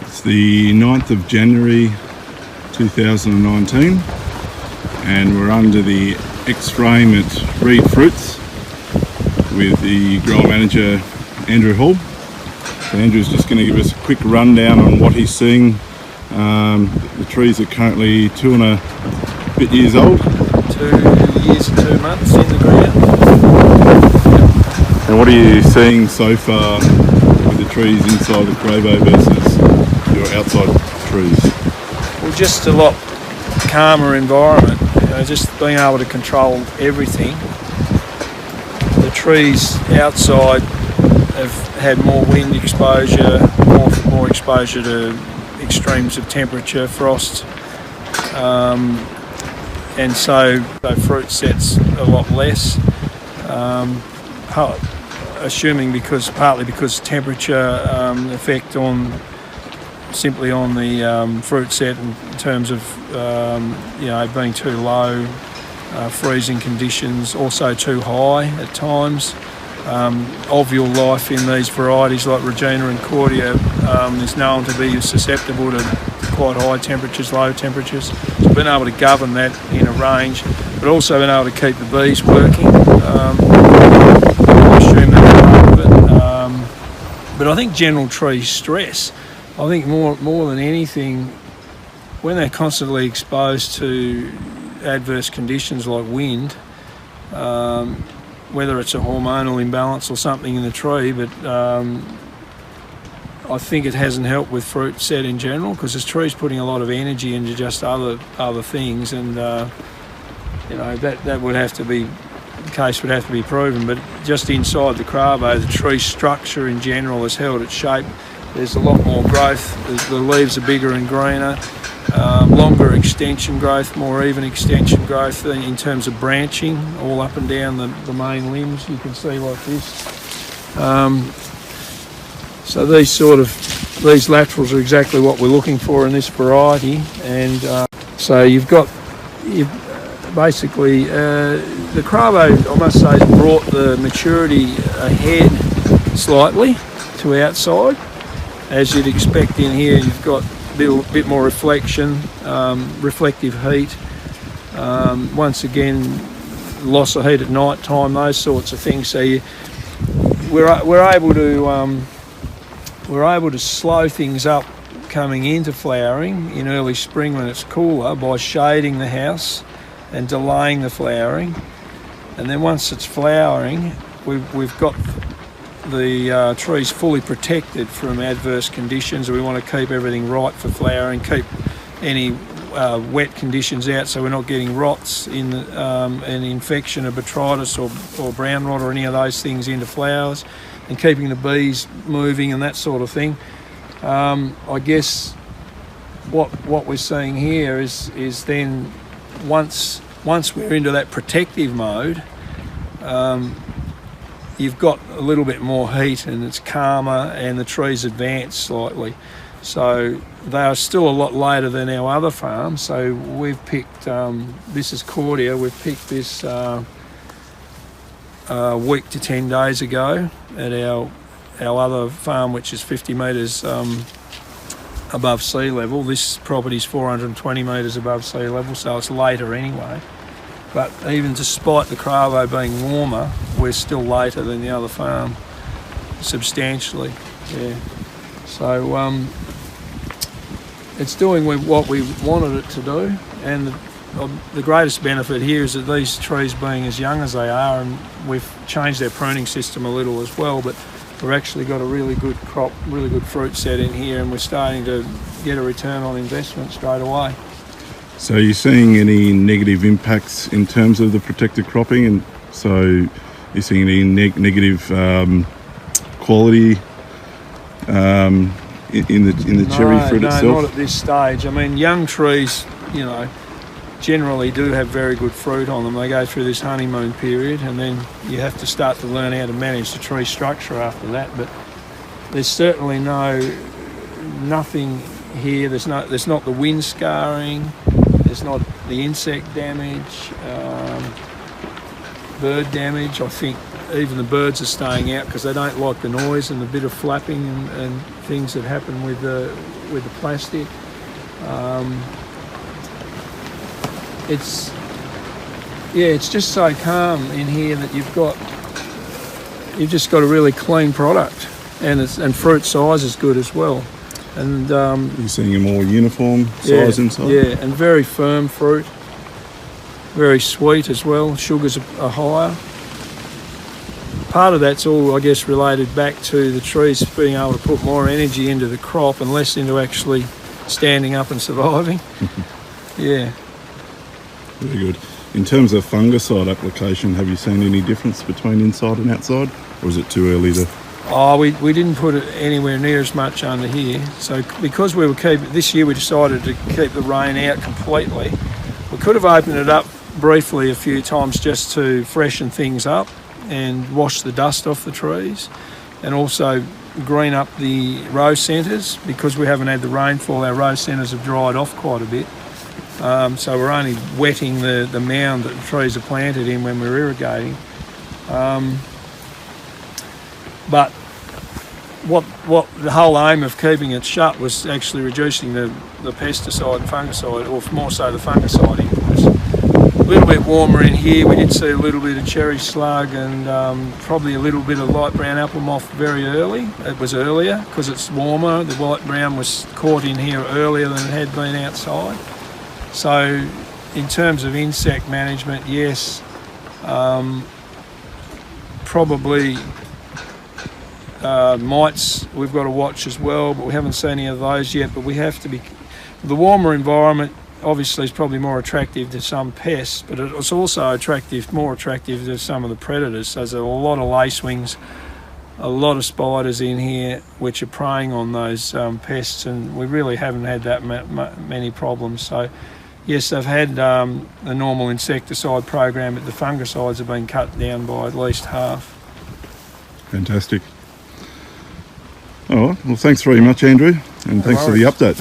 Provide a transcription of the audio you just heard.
It's the 9th of January 2019 and we're under the X-frame at Reed Fruits with the grower manager Andrew Hall. So Andrew's just going to give us a quick rundown on what he's seeing. The trees are currently 2 and a bit years old. 2 years and 2 months in the ground. And what are you seeing so far with the trees inside the Cravo versus your outside trees? Well, just a lot calmer environment, just being able to control everything. The trees outside have had more wind exposure, more exposure to extremes of temperature, frost, and so the fruit set's a lot less. Assuming partly because temperature effect simply on the fruit set in terms of being too low, freezing conditions, also too high at times. Ovule life in these varieties like Regina and Cordia is known to be susceptible to quite high temperatures, low temperatures. So being able to govern that in a range, but also being able to keep the bees working. I assume that's part of it. But I think general tree stress, I think more than anything, when they're constantly exposed to adverse conditions like wind, whether it's a hormonal imbalance or something in the tree, but I think it hasn't helped with fruit set in general, because this tree's putting a lot of energy into just other things, and that would have to be the case, would have to be proven. But just inside the Cravo, the tree structure in general has held its shape. There's a lot more growth. The leaves are bigger and greener. Longer extension growth, more even extension growth in terms of branching all up and down the main limbs, you can see like this. So these laterals are exactly what we're looking for in this variety, and so basically the Cravo, I must say, has brought the maturity ahead slightly to outside. As you'd expect in here, you've got a bit more reflection, reflective heat. Once again, loss of heat at night time, those sorts of things. So we're able to slow things up coming into flowering in early spring when it's cooler by shading the house and delaying the flowering. And then once it's flowering, we've got the trees fully protected from adverse conditions. We want to keep everything right for flowering, keep any wet conditions out, so we're not getting rots in an infection of botrytis or brown rot or any of those things into flowers, and keeping the bees moving and that sort of thing. I guess what we're seeing here is then once we're into that protective mode, you've got a little bit more heat and it's calmer, and the trees advance slightly. So they are still a lot later than our other farms. So we've picked, this is Cordia, we've picked this a week to 10 days ago at our other farm, which is 50 metres above sea level. This property's 420 metres above sea level, so it's later anyway. But even despite the Cravo being warmer, we're still later than the other farm, substantially. Yeah. So it's doing what we wanted it to do, and the greatest benefit here is that these trees being as young as they are, and we've changed our pruning system a little as well, but we've actually got a really good crop, really good fruit set in here, and we're starting to get a return on investment straight away. So are you seeing any negative impacts in terms of the protected cropping, and so you're seeing any negative quality in the cherry fruit itself? No, not at this stage. I mean, young trees, generally do have very good fruit on them. They go through this honeymoon period, and then you have to start to learn how to manage the tree structure after that. But there's certainly nothing here. There's not the wind scarring. There's not the insect damage, bird damage. I think even the birds are staying out because they don't like the noise and the bit of flapping and things that happen with the plastic. It's just so calm in here that you've just got a really clean product, and fruit size is good as well. And you're seeing a more uniform size inside? Yeah, and very firm fruit, very sweet as well. Sugars are higher. Part of that's all, I guess, related back to the trees being able to put more energy into the crop and less into actually standing up and surviving. Yeah. Very good. In terms of fungicide application, have you seen any difference between inside and outside, or is it too early to? Oh, we didn't put it anywhere near as much under here. So because we were this year we decided to keep the rain out completely. We could have opened it up briefly a few times just to freshen things up and wash the dust off the trees, and also green up the row centres. Because we haven't had the rainfall, our row centres have dried off quite a bit. So we're only wetting the mound that the trees are planted in when we're irrigating. But what the whole aim of keeping it shut was actually reducing the pesticide and fungicide, or more so the fungicide inputs. A little bit warmer in here. We did see a little bit of cherry slug and probably a little bit of light brown apple moth very early. It was earlier because it's warmer. The white brown was caught in here earlier than it had been outside. So in terms of insect management, yes, probably mites we've got to watch as well, but we haven't seen any of those yet. But we have to be, the warmer environment obviously is probably more attractive to some pests, but it's also more attractive to some of the predators. So there's a lot of lacewings, a lot of spiders in here which are preying on those pests, and we really haven't had that many problems. So yes, they've had the normal insecticide program, but the fungicides have been cut down by at least half. Fantastic. All right, well, thanks very much, Andrew, and thanks for the update.